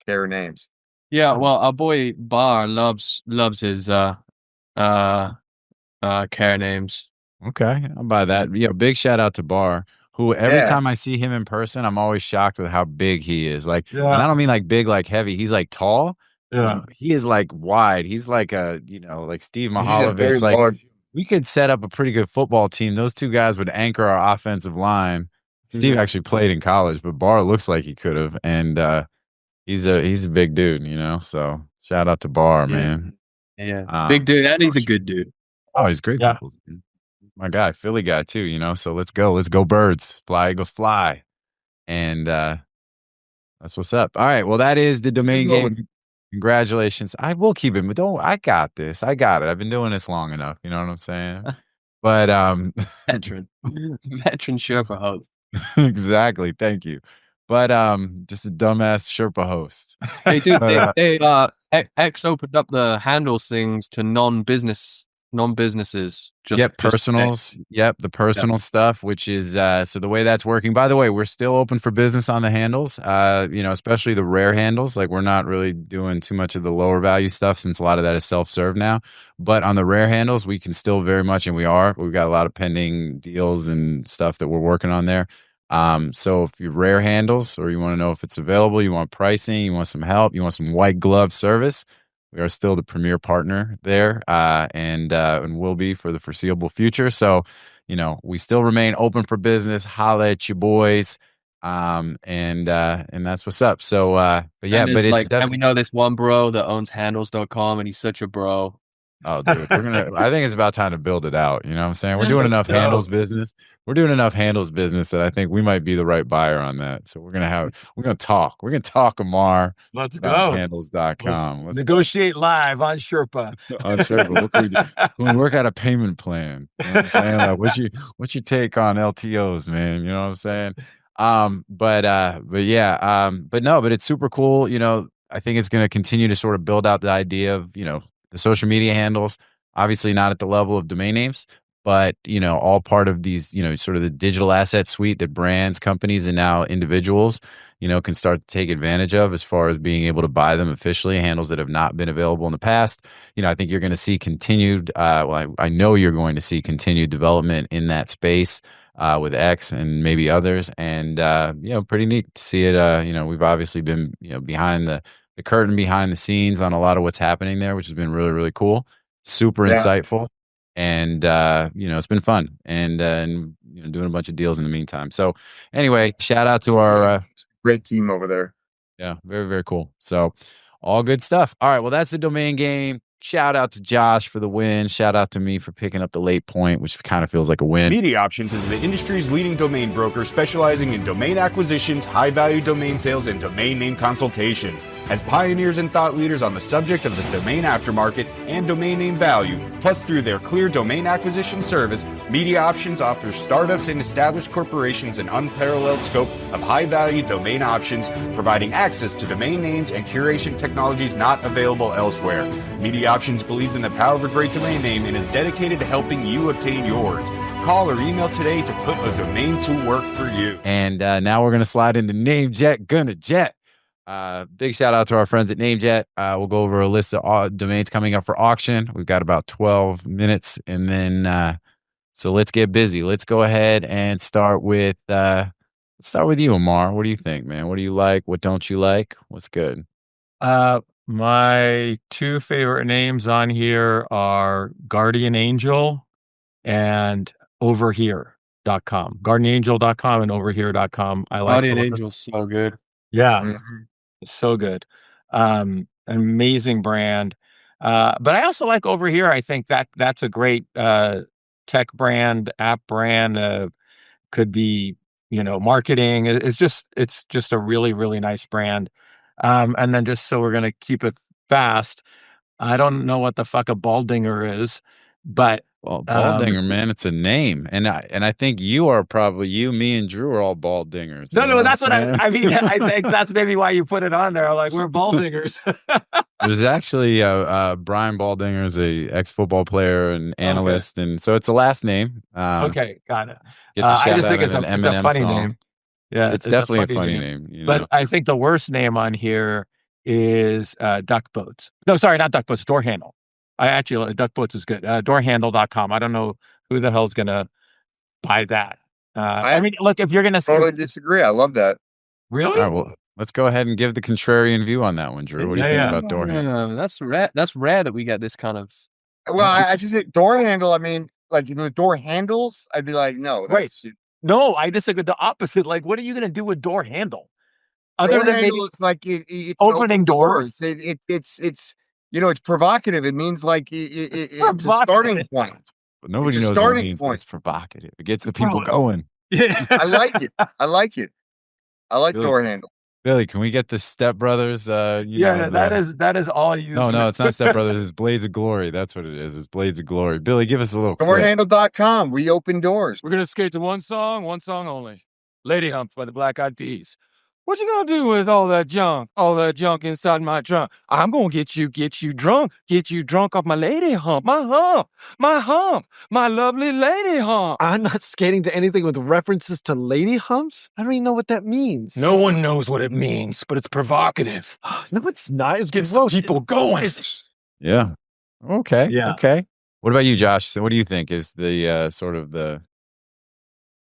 care names. Yeah, well, our boy Bar loves his care names. Okay, I'll buy that. Yeah, big shout out to Bar, who every Yeah. time I see him in person, I'm always shocked with how big he is. Like, and Yeah. I don't mean like big, like heavy. He's like tall. Yeah. He is like wide. He's like a, like Steve He's a very Mihalovich. Like, large. we could set up a pretty good football team. Those two guys would anchor our offensive line. Steve actually played in college, but Bar looks like he could have. And he's a big dude, So shout out to Bar, man. Yeah, big dude, and he's a good dude. Oh, he's great. Yeah. People. My guy, Philly guy too, So let's go Birds. Fly Eagles fly. And that's what's up. All right. Well, that is the domain game. Congratulations. I will keep it, but I got this. I got it. I've been doing this long enough. You know what I'm saying? But Veteran Sherpa host. Exactly. Thank you. But just a dumbass Sherpa host. Hey, dude, X opened up the handles things to non-businesses. Personals. Yep, the personal stuff, which is so the way that's working. By the way, we're still open for business on the handles. Especially the rare handles. Like, we're not really doing too much of the lower value stuff since a lot of that is self-serve now. But on the rare handles, we can still very much, and we've got a lot of pending deals and stuff that we're working on there. So if you're rare handles, or you want to know if it's available, you want pricing, you want some help, you want some white glove service, we are still the premier partner there, and will be for the foreseeable future. So, we still remain open for business. Holla at you boys, and that's what's up. So, but yeah, but it's like, and we know this one bro that owns handles.com, and he's such a bro. Oh, dude, I think it's about time to build it out. You know what I'm saying? We're doing enough handles business. We're doing enough handles business that I think we might be the right buyer on that. So we're going to talk. We're going to talk, Ammar. Let's go. Handles.com. Let's negotiate live on Sherpa. On Sherpa. What can we do? Can we work out a payment plan? You know what I'm saying? Like, what's your take on LTOs, man? You know what I'm saying? But it's super cool. I think it's going to continue to sort of build out the idea of, the social media handles, obviously not at the level of domain names, but, all part of these, sort of the digital asset suite that brands, companies, and now individuals, can start to take advantage of, as far as being able to buy them officially, handles that have not been available in the past. I think you're going to see continued, I know you're going to see continued development in that space with X and maybe others. And, pretty neat to see it. We've obviously been, behind the curtain, behind the scenes on a lot of what's happening there, which has been really, really cool, super insightful. And, it's been fun, and doing a bunch of deals in the meantime. So anyway, shout out to our great team over there. Yeah, very, very cool. So all good stuff. All right. Well, that's the domain game. Shout out to Josh for the win. Shout out to me for picking up the late point, which kind of feels like a win. MediaOptions is the industry's leading domain broker, specializing in domain acquisitions, high-value domain sales, and domain name consultation. As pioneers and thought leaders on the subject of the domain aftermarket and domain name value, plus through their clear domain acquisition service, MediaOptions offers startups and established corporations an unparalleled scope of high-value domain options, providing access to domain names and curation technologies not available elsewhere. MediaOptions believes in the power of a great domain name and is dedicated to helping you obtain yours. Call or email today to put a domain to work for you. And now we're going to slide into NameJetGonnaJet. Big shout out to our friends at NameJet. We'll go over a list of domains coming up for auction. We've got about 12 minutes, and then so let's get busy. Let's go ahead and start with you, Ammar. What do you think, man? What do you like? What don't you like? What's good? My two favorite names on here are GuardianAngel and OverHear.com. GuardianAngel.com and OverHear.com. I like Guardian both. Angel's so good. Yeah, Mhm. so good. Amazing brand. But I also like OverHear. I think that's a great tech brand, app brand. Could be, marketing. It's just a really, really nice brand. And then just so we're gonna keep it fast, I don't know what the fuck a baldinger is, but Well, Baldinger, man, it's a name, and I think you are probably me and Drew are all Baldingers. no, that's what saying? I mean. I think that's maybe why you put it on there. Like, we're baldingers. There's actually Brian Baldinger is a ex-football player and analyst, and so it's a last name. Okay, got it. Gets a I shout just out think in it's an it's a Eminem funny song. name. Yeah, It's definitely a funny name. But I think the worst name on here is DuckBoats. No, sorry, not DuckBoats. Door Handle. I actually DuckBoats is good. Doorhandle.com. I don't know who the hell's gonna buy that. I mean, look, if you're gonna Totally disagree. I love that. really, all right, well, let's go ahead and give the contrarian view on that one, Drew. What do you think about door handle? No, that's rare. That's rare that we get this kind of. Well, I just said door handle. I mean, like if it was door handles, I'd be like, no, Right. that's no, I disagree with the opposite. Like, what are you gonna do with door handle? Other door than maybe handle. It's like it's opening doors. It's it's provocative. It means like it's a starting point. But nobody It's a knows what it starting means, but point. it's provocative. It gets the people Bro. going. Yeah, I like it. I like it. I like Really? door handle. Billy, can we get the Step Brothers? yeah. That is all you. No, it's not Step Brothers. It's Blades of Glory. That's what it is. It's Blades of Glory. Billy, give us a little clip. Doorhandle.com. We open doors. We're gonna skate to one song only. Lady Hump by the Black Eyed Peas. What you gonna do with all that junk inside my trunk? I'm gonna get you drunk off my lady hump, my lovely lady hump. I'm not skating to anything with references to lady humps. I don't even know what that means. No one knows what it means, but it's provocative. No, it's not. It's Gets gross. people going. Yeah. Okay. Yeah. Okay. What about you, Josh? So what do you think is the sort of the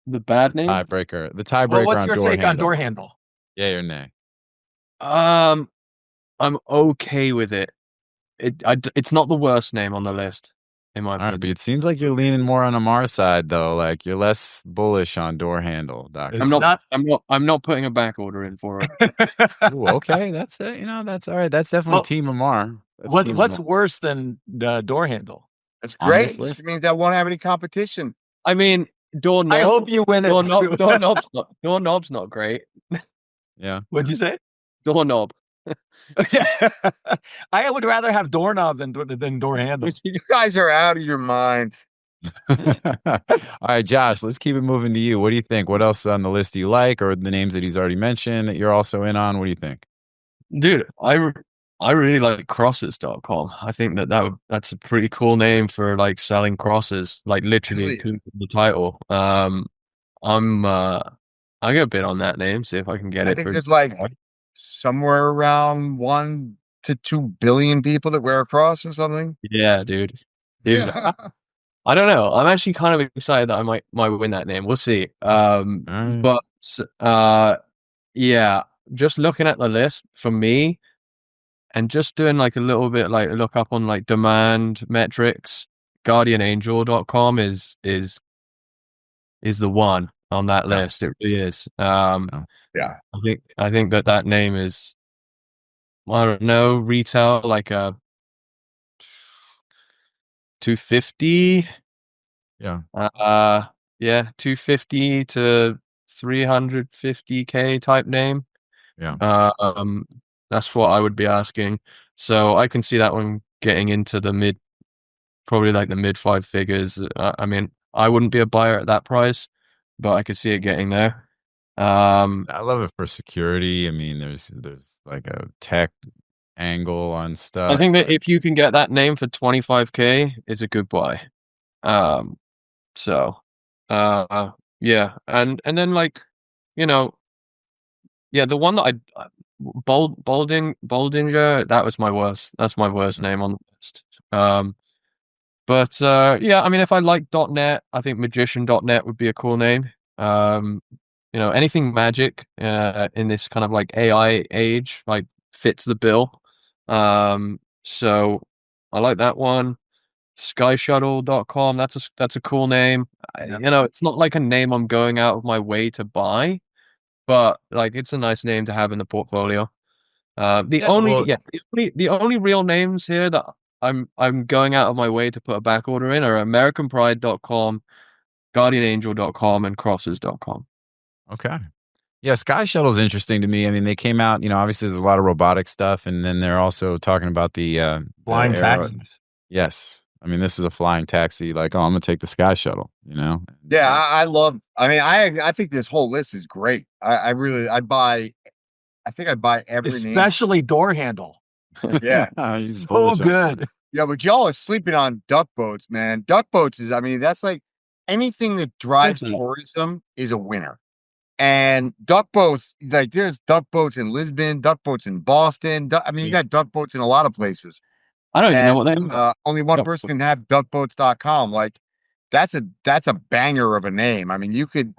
bad name. tiebreaker? The tiebreaker Well, what's on your door take handle? on door handle? Yay or nay? I'm okay with it. It's not the worst name on the list, in my All right, but opinion. it seems like you're leaning more on Ammar side though. Like you're less bullish on door handle. I'm not putting a back order in for it. Ooh, okay, that's it. That's all right. That's definitely Well, Team Ammar. That's What's Team what's Ammar. worse than door handle? That's On great. this list? It means I won't have any competition. I mean, doorknob. I hope you win it. Doorknob's not great. Yeah. What'd you say? Doorknob. I would rather have doorknob than door handle. You guys are out of your mind. All right, Josh, let's keep it moving to you. What do you think? What else on the list do you like, or the names that he's already mentioned that you're also in on? What do you think? Dude, I really like crosses.com. I think that's a pretty cool name for like selling crosses, like literally Really? including the title. I'm gonna bid on that name, see if I can get I it. think for there's like somewhere around 1 to 2 billion people that wear a cross or something. yeah, dude. I don't know. I'm actually kind of excited that I might win that name. We'll see. right. But yeah, just looking at the list for me, and just doing like a little bit like look up on like demand metrics, GuardianAngel.com is the one on that list. It really is. Yeah. I think that name is, I don't know, retail like a 250. Yeah. Yeah, 250 to 350K type name. Yeah. That's what I would be asking. So I can see that one getting into the probably like the mid 5 figures. I mean, I wouldn't be a buyer at that price, but I could see it getting there. I love it for security. I mean, there's like a tech angle on stuff. I think that if you can get that name for 25K, it's a good buy. So, yeah, and then like, yeah, the one that Boldinger, that was my worst. That's my worst name on the list. But yeah, I mean, if I like .NET, I think magician.net would be a cool name. Anything magic in this kind of like AI age, like fits the bill. So I like that one. SkyShuttle.com. That's a cool name. You know, it's not like a name I'm going out of my way to buy, but like it's a nice name to have in the portfolio. The only real names here that I'm going out of my way to put a back order in are AmericanPride.com, GuardianAngel.com, and Crosses.com. Okay. Yeah, Sky Shuttle's interesting to me. I mean, they came out, you know, obviously there's a lot of robotic stuff, and then they're also talking about the Flying aero- taxis. Yes. I mean, this is a flying taxi. Like, oh, I'm gonna take the Sky Shuttle, you know? Yeah, I think this whole list is great. I think I'd buy every name. Especially door handle. Yeah. He's So bullish on it. good. Yeah, but y'all are sleeping on DuckBoats, man. DuckBoats is, I mean, that's like anything that drives tourism is a winner. And DuckBoats, like there's DuckBoats in Lisbon, DuckBoats in Boston. I mean, you got DuckBoats in a lot of places. I don't even know what they are. Only one Duck person can have duckboats.com. Like that's a banger of a name. I mean, you could,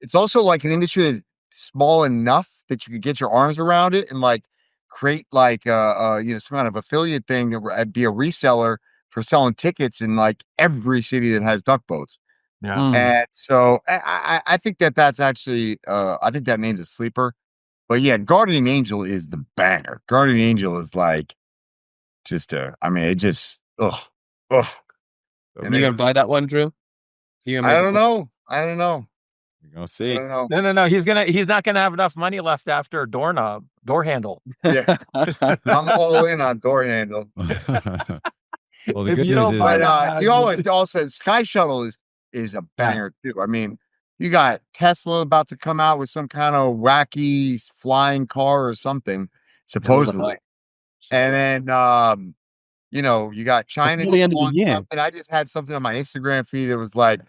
it's also like an industry that's small enough that you could get your arms around it and like create like, you know, some kind of affiliate thing to be a reseller for selling tickets in like every city that has DuckBoats. Yeah. And so I think that's actually, I think that name's a sleeper. But yeah, GuardianAngel is the banger. GuardianAngel is like just I mean, it just, ugh. You gonna buy that one, Drew? I don't know. You're gonna I see. don't know. No. He's not gonna have enough money left after door handle. Yeah. I'm all in on door handle. Well, the If good you news don't is buy that that, You always also Sky Shuttle is a banger too. I mean, you got Tesla about to come out with some kind of wacky flying car or something, supposedly. And then you know, you got China Before the end of the on year. something. I just had something on my Instagram feed that was like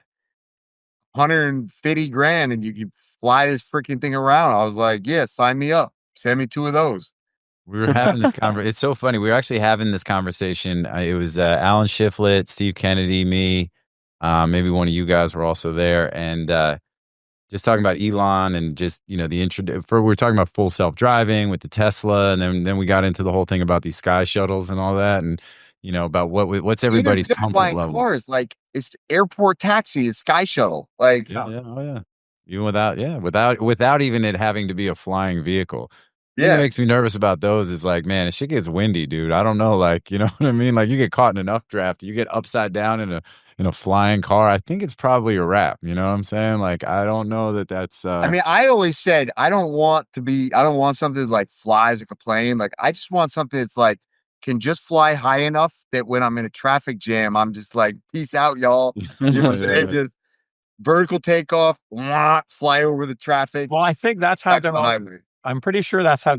150 grand and you can fly this freaking thing around. I was like, yeah, sign me up. Send me 2 of those. we were having this conversation. It's so funny. We were actually having this conversation. It was Alan Shiflett, Steve Kennedy, me. Maybe one of you guys were also there, and just talking about Elon and just, you know, we were talking about full self-driving with the Tesla, and then we got into the whole thing about these sky shuttles and all that, and you know, about what's everybody's Even comfort flying level. cars, like it's airport taxi, is Sky Shuttle. Like Even without even it having to be a flying vehicle. The thing that yeah. makes me nervous about those is like, man, if shit gets windy, dude, I don't know, like, you know what I mean? Like, you get caught in an updraft, you get upside down in a flying car. I think it's probably a wrap. You know what I'm saying? Like, I don't know that's. I mean, I always said I don't want something that like flies like a plane. Like, I just want something that's like can just fly high enough that when I'm in a traffic jam, I'm just like, peace out, y'all. You know what I'm saying? Just vertical takeoff, fly over the traffic. Well, I think that's how back to they're the all, highway. I'm pretty sure that's how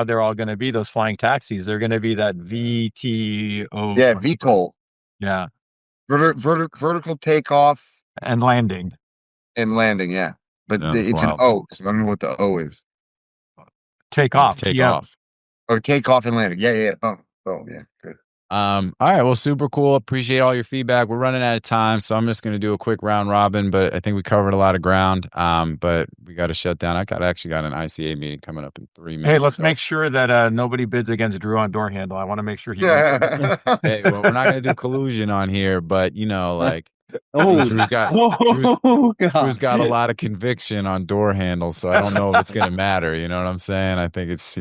they're all going to be, those flying taxis. They're going to be that VTO. Yeah, VTOL. Yeah. Vertical takeoff And landing. and landing. Yeah, but Yeah, that's it's wild. an O. So I don't know what the O is. Take off. Take TM. off. Or takeoff and landing. Yeah. Oh, yeah. Good. All right, well, super cool. Appreciate all your feedback. We're running out of time, so I'm just going to do a quick round robin, but I think we covered a lot of ground. But we got to shut down. I actually got an ICA meeting coming up in 3 minutes. Hey, let's make sure that nobody bids against Drew on door handle. I want to make sure he. Hey, well, we're not going to do collusion on here, but you know, like, Drew's got a lot of conviction on door handles, so I don't know if it's going to matter. You know what I'm saying? I think it's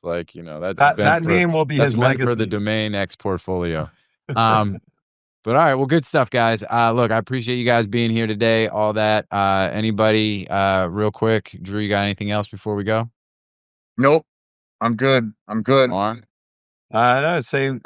like, you know, that name will be his legacy for the Domain X portfolio. But all right, well, good stuff, guys. Look, I appreciate you guys being here today. All that. Anybody, real quick, Drew, you got anything else before we go? Nope. I'm good. On. I'd say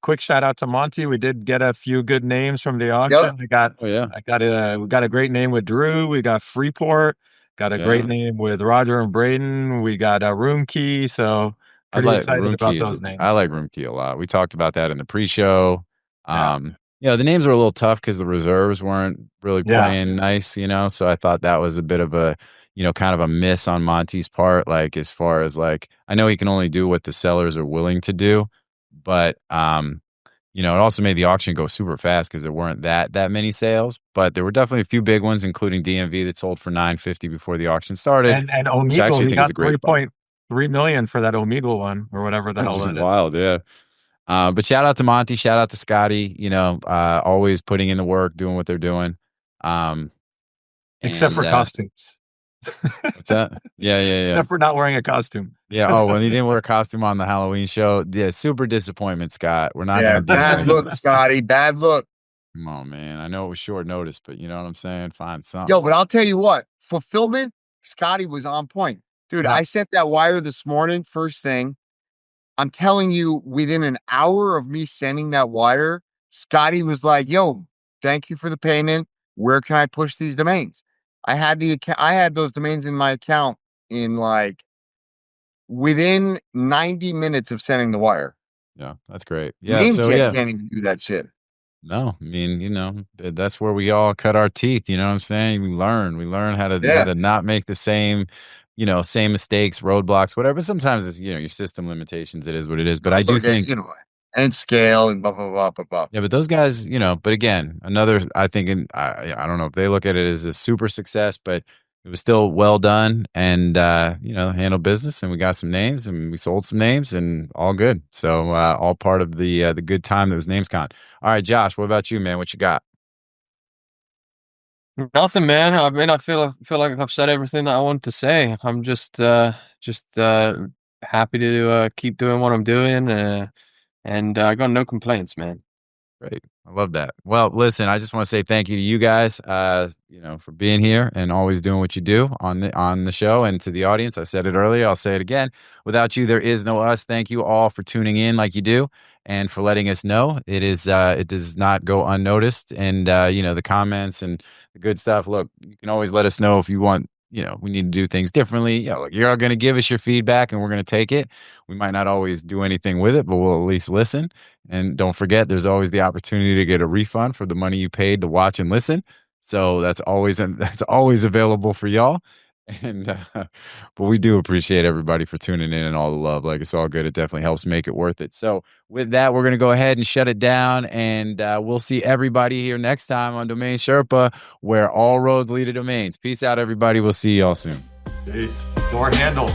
quick shout out to Monty. We did get a few good names from the auction. We got a great name with Drew. We got Freeport. Got a great name with Roger and Braden. We got a Room Key. So pretty excited about those names. I like Room Key a lot. We talked about that in the pre-show. You know, the names were a little tough because the reserves weren't really playing nice, you know, so I thought that was a bit of a, you know, kind of a miss on Monty's part, like as far as like, I know he can only do what the sellers are willing to do, but, you know, it also made the auction go super fast because there weren't that many sales, but there were definitely a few big ones, including DMV that sold for $950 before the auction started. And Omegle, he got 3 million for that Omegle one or whatever the hell Which is that is. wild, yeah. But shout out to Monty, shout out to Scotty, always putting in the work, doing what they're doing. Except for costumes. What's that? Yeah. Except for not wearing a costume. Yeah. Oh, when he didn't wear a costume on the Halloween show. Yeah, super disappointment, Scott. We're not gonna do bad that. look, Scotty. Bad look. Come on, man. I know it was short notice, but you know what I'm saying? Find something. Yo, but I'll tell you what, fulfillment, Scotty was on point. Dude, I sent that wire this morning, first thing. I'm telling you, within an hour of me sending that wire, Scotty was like, yo, thank you for the payment. Where can I push these domains? I had those domains in my account in like within 90 minutes of sending the wire. Yeah, that's great. Yeah. NameJet can't even do that shit. No, I mean, that's where we all cut our teeth. You know what I'm saying? We learn how to not make the same mistakes, roadblocks, whatever. Sometimes it's, your system limitations. It is what it is. But I do think, and scale and blah, blah, blah, blah, blah. Yeah, but those guys, but again, I think, I don't know if they look at it as a super success, but it was still well done and, handled business, and we got some names and we sold some names and all good. So, all part of the good time that was NamesCon. All right, Josh, what about you, man? What you got? Nothing, man. I mean, I feel like I've said everything that I want to say. I'm just happy to keep doing what I'm doing, and I got no complaints, man. Great. I love that. Well, listen, I just want to say thank you to you guys, for being here and always doing what you do on the show, and to the audience. I said it earlier. I'll say it again. Without you, there is no us. Thank you all for tuning in like you do and for letting us know. It does not go unnoticed. And, the comments and the good stuff. Look, you can always let us know if you want, we need to do things differently. Look, you're going to give us your feedback and we're going to take it. We might not always do anything with it, but we'll at least listen. And don't forget, there's always the opportunity to get a refund for the money you paid to watch and listen. So that's always available for y'all. And but we do appreciate everybody for tuning in and all the love. Like, it's all good. It definitely helps make it worth it. So with that, we're going to go ahead and shut it down, and we'll see everybody here next time on Domain Sherpa, where all roads lead to domains. Peace out, everybody. We'll see y'all soon. Peace. Door handle.